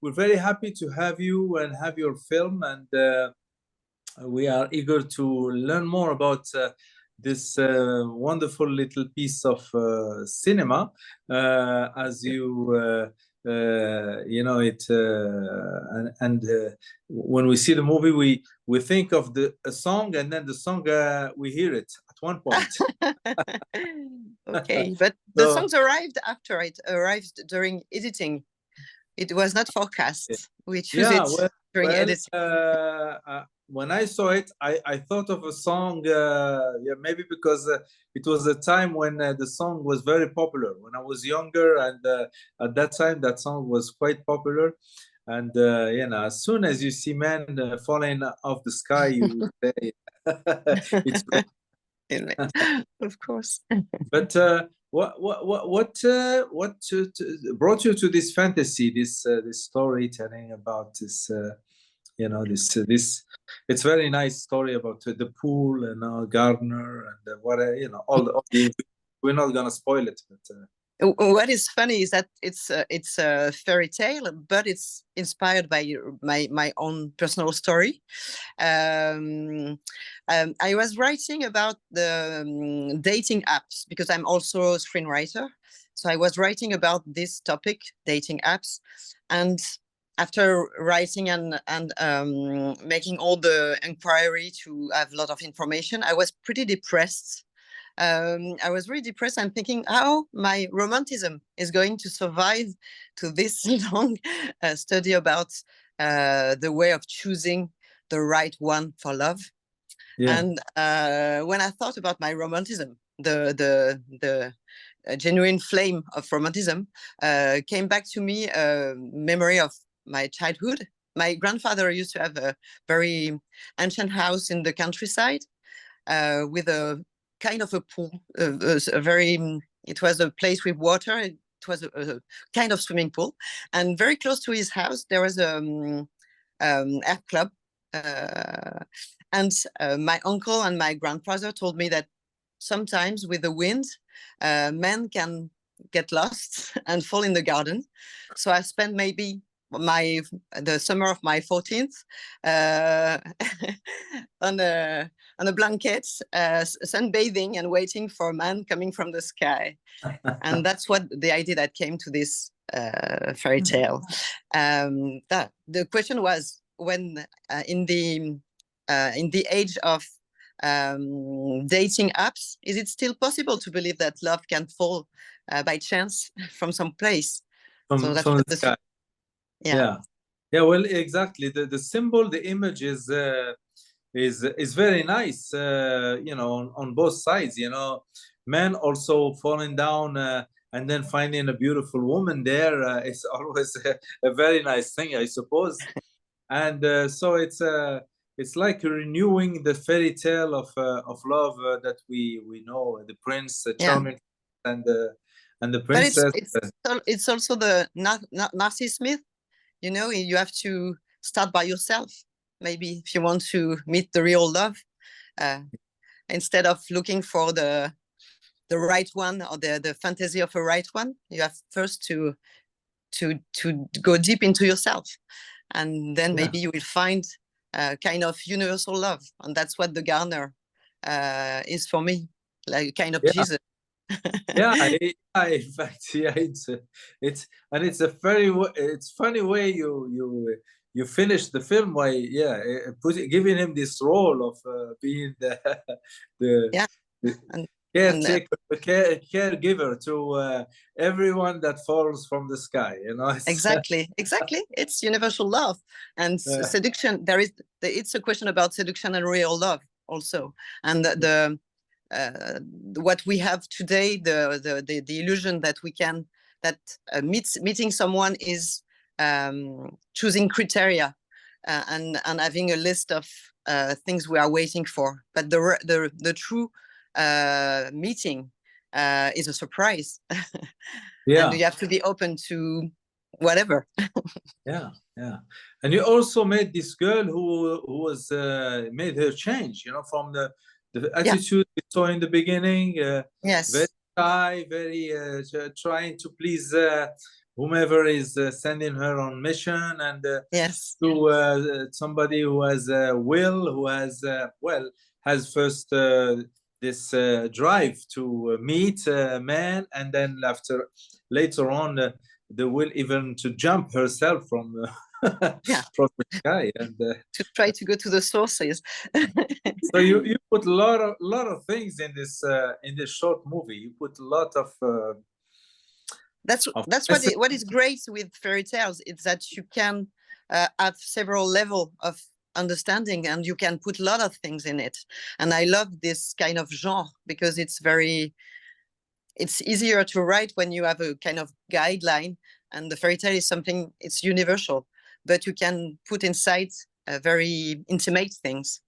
we're very happy to have you and have your film, and we are eager to learn more about this wonderful little piece of cinema. As you know it, when we see the movie, we think of a song, and then the song we hear it at one point. Okay, but the songs arrived after it arrived during editing. It was not forecast. We choose it during editing. When I saw it, I thought of a song, maybe because it was a time when the song was very popular. When I was younger, and at that time, that song was quite popular. And as soon as you see men falling off the sky, you say it's good. Of course. But what brought you to this fantasy, this storytelling about this? This it's very nice story about the pool and gardener and all the. We're not gonna spoil it, but. What is funny is that it's a fairy tale, but it's inspired by my own personal story. I was writing about the dating apps because I'm also a screenwriter. So I was writing about this topic, dating apps, and after writing and making all the inquiry to have a lot of information, I was pretty depressed. I was really depressed and thinking how my romanticism is going to survive to this long study about the way of choosing the right one for love. Yeah. And when I thought about my romanticism, the genuine flame of romanticism came back to me a memory of my childhood. My grandfather used to have a very ancient house in the countryside with a kind of a pool, it was a place with water. It was a kind of swimming pool, and very close to his house there was a art club. And my uncle and my grandfather told me that sometimes with the wind, men can get lost and fall in the garden. So I spent maybe the summer of my 14th on a blanket, sunbathing and waiting for a man coming from the sky. And that's what the idea that came to this fairy tale. The question was, when in the age of dating apps, is it still possible to believe that love can fall by chance from some place? From the sky. Yeah. Well, exactly. The symbol, the image is very nice. On both sides. Men also falling down and then finding a beautiful woman there is always a very nice thing, I suppose. And so it's like renewing the fairy tale of love that we know, the prince, the charming, and the princess. But it's also the Narcissus myth. You have to start by yourself. Maybe if you want to meet the real love, instead of looking for the right one or the fantasy of a right one, you have first to go deep into yourself, and then maybe you will find a kind of universal love, and that's what the gardener is for me, like kind of Jesus. In fact, it's a very funny way you finish the film by giving him this role of being the caregiver to everyone that falls from the sky. Exactly. It's universal love and seduction. It's a question about seduction and real love also, and what we have today, the illusion that we can meeting someone is choosing criteria and having a list of things we are waiting for, but the true meeting is a surprise. And you have to be open to whatever. And you also made this girl who was made her change, from the attitude we saw in the beginning. Yes. Very shy, very trying to please whomever is sending her on mission, and yes, to somebody who has will, who has well, has first this drive to meet a man, and then later on the will even to jump herself from yeah, from the sky, and to try to go to the sources. so you put a lot of things in this short movie. You put a lot of that's what is great with fairy tales. It's that you can have several levels of understanding, and you can put a lot of things in it. And I love this kind of genre because it's easier to write when you have a kind of guideline, and the fairy tale is something, it's universal, but you can put inside very intimate things.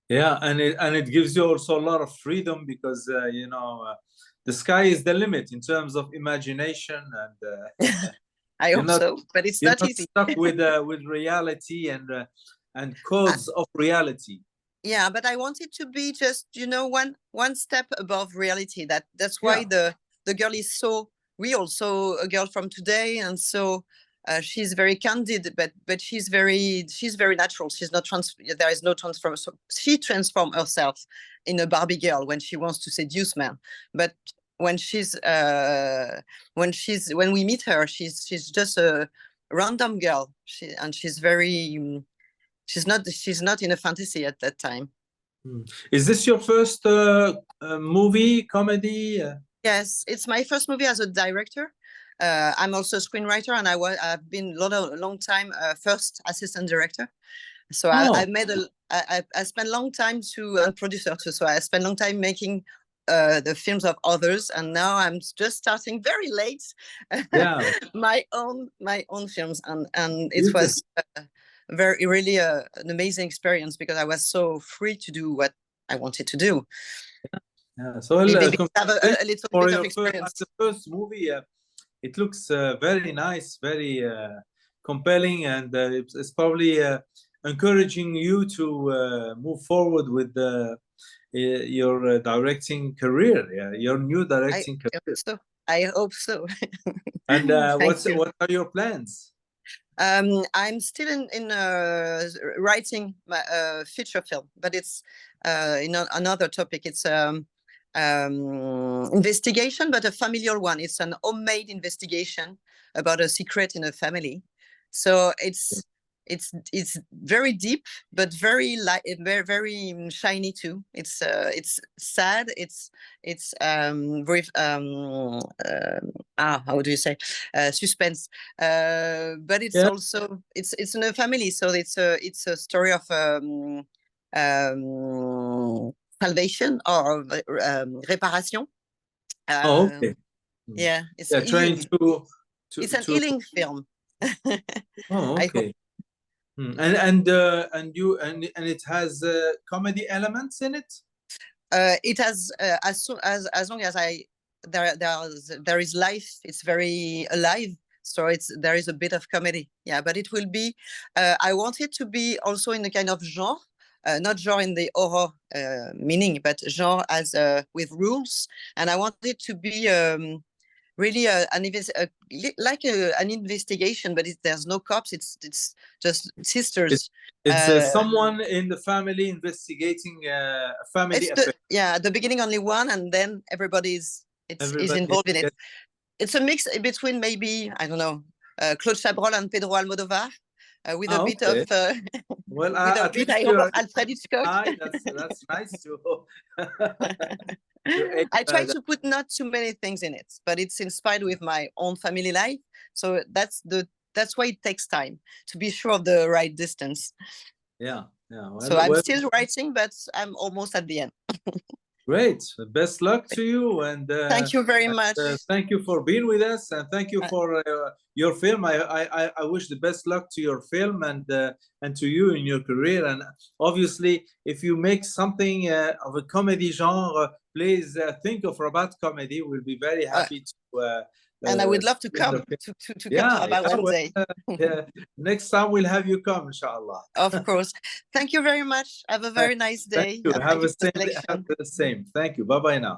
Yeah, and it gives you also a lot of freedom, because you know, the sky is the limit in terms of imagination, and I hope so, but it's not easy. Stuck with reality and codes of reality. Yeah, but I want it to be just, you know, one step above reality. That's why the girl is so real, so a girl from today, and so she's very candid, but she's very natural. She's not there is no transform. So she transforms herself in a Barbie girl when she wants to seduce men, but when we meet her, she's just a random girl. She's not in a fantasy at that time. Is this your first movie, comedy? Yes, it's my first movie as a director. I'm also a screenwriter, and I've been a long time first assistant director. So I spent a long time to producer too. So I spent a long time making the films of others, and now I'm just starting very late my own films, and it was really an amazing experience, because I was so free to do what I wanted to do. Yeah, so have a little bit of experience. The first movie, it looks very nice, very compelling, and it's probably encouraging you to move forward with your directing career, your new directing career. I hope so. And what are your plans? I'm still in writing my feature film, but it's in another topic. It's investigation, but a familial one. It's an homemade investigation about a secret in a family. So it's very deep, but very very shiny too. It's sad. It's very how do you say, suspense. But it's also it's in a family, so it's a story of salvation or reparation. Okay. Yeah, it's trying to it's an healing film. Okay. And it has comedy elements in it. It has as long as there is life. It's very alive. So there is a bit of comedy. Yeah, but it will be. I want it to be also in a kind of genre. Not genre in the horror meaning, but genre as with rules. And I want it to be really an investigation, but there's no cops. It's just sisters. It's someone in the family investigating a family affair. The beginning only one, and then everybody is involved in it. It's a mix between, maybe, I don't know, Claude Chabrol and Pedro Almodovar. With a bit of well, I hope of Alfred Hitchcock. That's nice too. I try to put not too many things in it, but it's inspired with my own family life. So that's why it takes time to be sure of the right distance. Yeah. Well, so I'm still writing, but I'm almost at the end. Great. Best luck to you, and thank you very much. Thank you for being with us, and thank you for your film. I wish the best luck to your film and to you in your career. And obviously, if you make something of a comedy genre, please think of Rabat-Comedy. We'll be very happy to. And I would love to come to Rabat one day. Next time we'll have you come, inshallah. Of course. Thank you very much. Have a very nice day. Thank you. Have the same. Thank you. Bye-bye now.